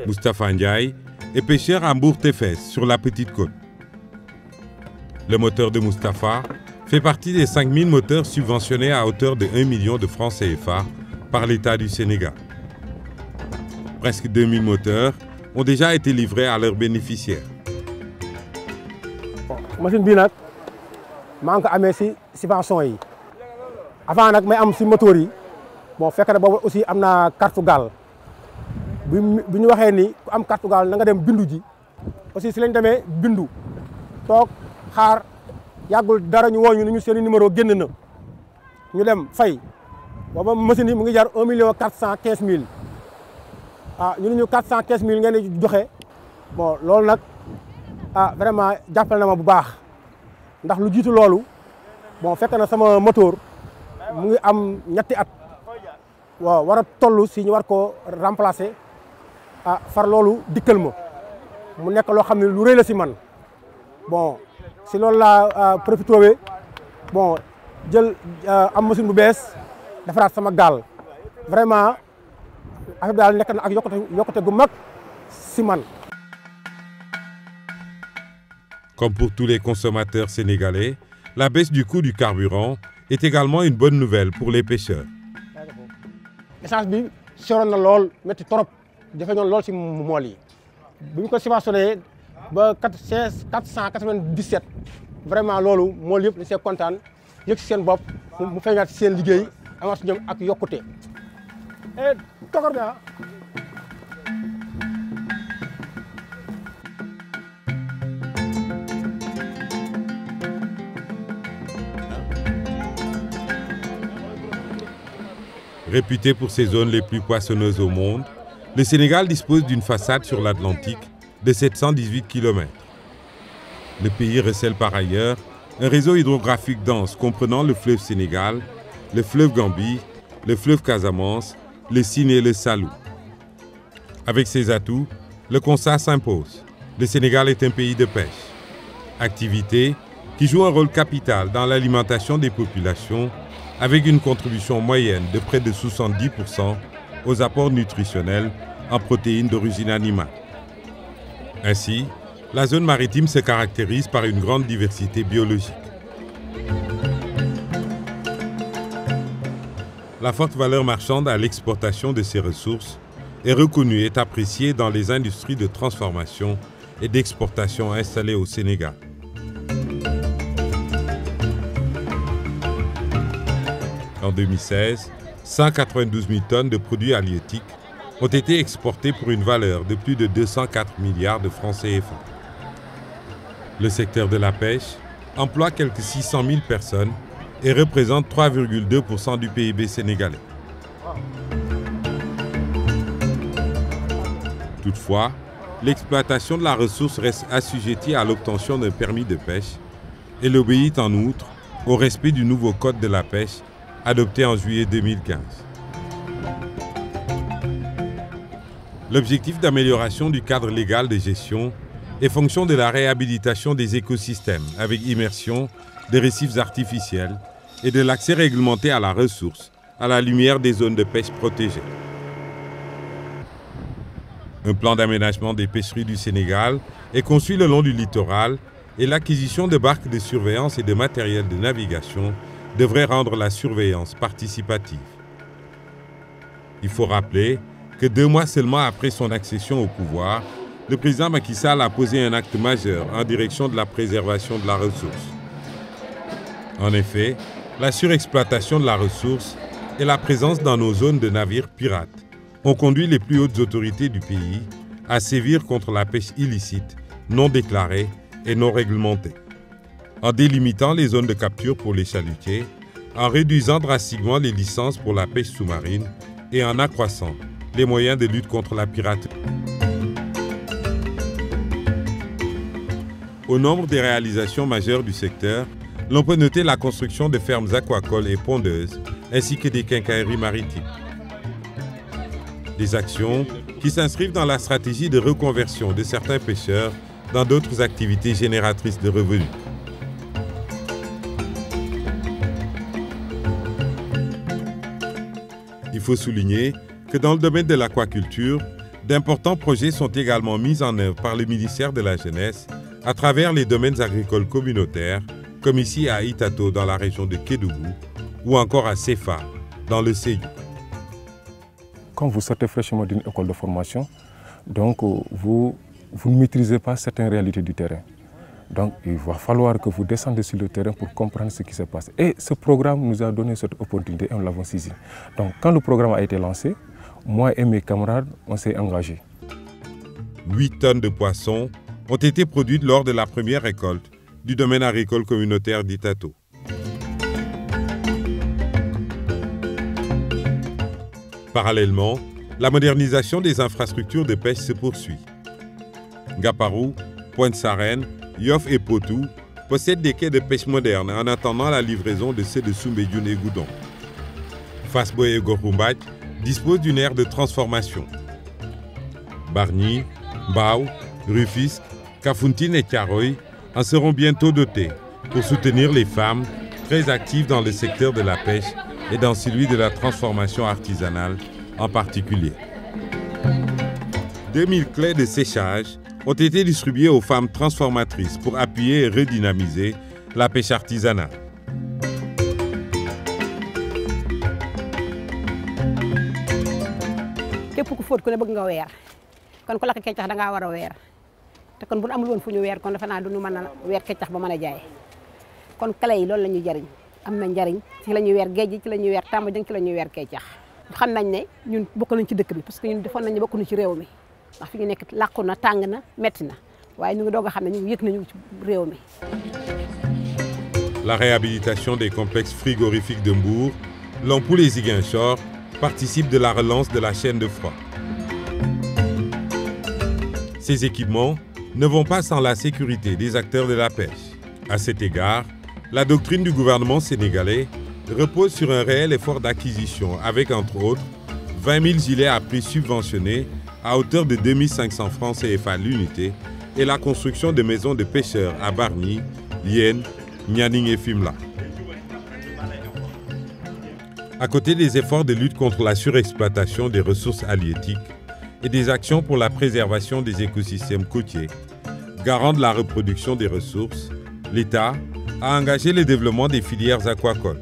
Moustapha Ndiaye est pêcheur à Mbour-Tefes, sur la Petite Côte. Le moteur de Moustapha fait partie des 5000 moteurs subventionnés à hauteur de 1 million de francs CFA par l'État du Sénégal. Presque 2000 moteurs ont déjà été livrés à leurs bénéficiaires. Machine bii nag maa ngi ko amee si subvention yi avant nag may am si moteur yi bon fekk na boobu aussi am naa carte gaal bi ñu waxee ni ku am carte gaal na nga dem bindu ji aussi si lañ demee bindu toog xaar yàggul dara ñu woo ñu ni ñu seen numéro génn na ñu dem fay booba machine yi mu ngi jar 1 415 000 ah ñu ne ñu 415 000 ngeen di joxe bon loolu nag vraiment jàppale na ma bu baax ndax lu jiitu loolu bon fekk na sama moteur mu ngi am ñetti at waaw war a toll si ñu war ko remplacer far loolu dikkal ma mu nekk loo xam ne lu rëy la si man bon si loolu laa profité bon jël am machine bu bees defaraat sama gaal vraiment affaire daal nekk na ak yokkute gu mag si man. Comme pour tous les consommateurs sénégalais, la baisse du coût du carburant est également une bonne nouvelle pour les pêcheurs. Essence bi soroon na lool métti trop jafe ñoon lool si mool yi bu ñu ko subventionné ba 497 vraiment loolu mool yëpp dañ see kontaan yëg si seen bopp mu feeñaat si seen liggéey amaat si ñoom ak yokkute. tokor bi Réputé pour ses zones les plus poissonneuses au monde, le Sénégal dispose d'une façade sur l'Atlantique de 718 km. Le pays recèle par ailleurs un réseau hydrographique dense comprenant le fleuve Sénégal, le fleuve Gambie, le fleuve Casamance, le Sine et le Salou. Avec ces atouts, le constat s'impose. Le Sénégal est un pays de pêche. Activité qui joue un rôle capital dans l'alimentation des populations avec une contribution moyenne de près de 70% aux apports nutritionnels en protéines d'origine animale. Ainsi, la zone maritime se caractérise par une grande diversité biologique. La forte valeur marchande à l'exportation de ces ressources est reconnue et appréciée dans les industries de transformation et d'exportation installées au Sénégal. En 2016, 192 000 tonnes de produits halieutiques ont été exportés pour une valeur de plus de 204 milliards de francs CFA. Le secteur de la pêche emploie quelques 600 000 personnes et représente 3,2% du PIB sénégalais. Toutefois, l'exploitation de la ressource reste assujettie à l'obtention d'un permis de pêche et obéit en outre au respect du nouveau code de la pêche adopté en juillet 2015. L'objectif d'amélioration du cadre légal de gestion est fonction de la réhabilitation des écosystèmes avec immersion des récifs artificiels et de l'accès réglementé à la ressource à la lumière des zones de pêche protégées. Un plan d'aménagement des pêcheries du Sénégal est conçu le long du littoral et l'acquisition de barques de surveillance et de matériel de navigation devrait rendre la surveillance participative. Il faut rappeler que 2 mois seulement après son accession au pouvoir, le président Macky Sall a posé un acte majeur en direction de la préservation de la ressource. En effet, la surexploitation de la ressource et la présence dans nos zones de navires pirates ont conduit les plus hautes autorités du pays à sévir contre la pêche illicite, non déclarée et non réglementée. En délimitant les zones de capture pour les chalutiers, en réduisant drastiquement les licences pour la pêche sous-marine et en accroissant les moyens de lutte contre la piraterie. Au nombre des réalisations majeures du secteur, l'on peut noter la construction de fermes aquacoles et pondeuses, ainsi que des quincailleries maritimes. Des actions qui s'inscrivent dans la stratégie de reconversion de certains pêcheurs dans d'autres activités génératrices de revenus. Il faut souligner que dans le domaine de l'aquaculture, d'importants projets sont également mis en œuvre par le ministère de la Jeunesse à travers les domaines agricoles communautaires, comme ici à Itato dans la région de Kédougou, ou encore à Sefa dans le Séyou. Quand vous sortez fraîchement d'une école de formation, donc vous ne maîtrisez pas certaines réalités du terrain. Donc il va falloir que vous descendez sur le terrain pour comprendre ce qui se passe. Et ce programme nous a donné cette opportunité et nous l'avons saisi. Donc quand le programme a été lancé, moi et mes camarades, on s'est engagés. 8 tonnes de poissons ont été produites lors de la première récolte du domaine agricole communautaire d'Itato. Parallèlement, la modernisation des infrastructures de pêche se poursuit. Ngaparou, Pointe-Sarène, Yoff et Potou possèdent des quais de pêche modernes en attendant la livraison de ceux de Soumbédioune et Goudon. Fass-Boye et Goroumbach disposent d'une aire de transformation. Bargny, Mbao, Rufisque, Kafountine et Thiaroye en seront bientôt dotés pour soutenir les femmes très actives dans le secteur de la pêche et dans celui de la transformation artisanale en particulier. 2000 clés de séchage ont été distribuées aux femmes transformatrices pour appuyer et redynamiser la pêche artisanale. képp ku fóot ku ne bëgg nga weer kon ku lakk keccax da ngaa war a weer te kon bu nu amul woon fu ñu weer kon defe naa du ñu mën a weer keccax ba mën a jaay kon clé yi loolu la ñuy jariñ am na njariñ ci la ñuy weer géej gi ci la ñuy weer tàmba jëng ci la ñuy weer keccax xam nañ ne ñun bokk nañ ci dëkk bi parce que ñun defoon nañ ne bokk nañ ci réew mi ndax fi ñu nekk làqu na tàng na metti na waaye ñu ngi doog a xam ne ñu yëg nañu ci réew mi. La réhabilitation des complexes frigorifiques de Mbour, l'Ampoule et Ziguinchor participe de la relance de la chaîne de froid. Ces équipements ne vont pas sans la sécurité des acteurs de la pêche. À cet égard, la doctrine du gouvernement sénégalais repose sur un réel effort d'acquisition avec, entre autres, 20 000 gilets à prix subventionnés à hauteur de 2500 francs CFA l'unité et la construction de maisons de pêcheurs à Bargny, Liène, Nianing et Fimela. À côté des efforts de lutte contre la surexploitation des ressources halieutiques et des actions pour la préservation des écosystèmes côtiers, garant de la reproduction des ressources, l'État a engagé le développement des filières aquacoles.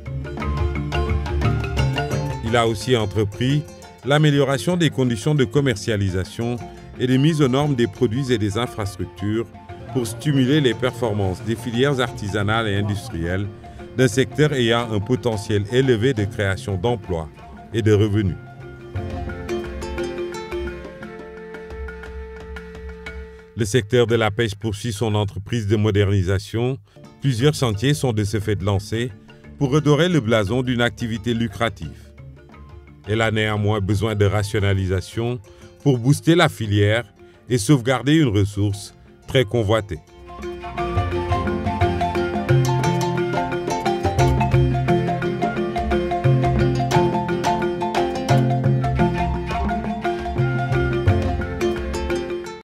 Il a aussi entrepris l'amélioration des conditions de commercialisation et de mise aux normes des produits et des infrastructures pour stimuler les performances des filières artisanales et industrielles d'un secteur ayant un potentiel élevé de création d'emplois et de revenus. Le secteur de la pêche poursuit son entreprise de modernisation. Plusieurs chantiers sont de ce fait lancés pour redorer le blason d'une activité lucrative. Elle a néanmoins besoin de rationalisation pour booster la filière et sauvegarder une ressource très convoitée.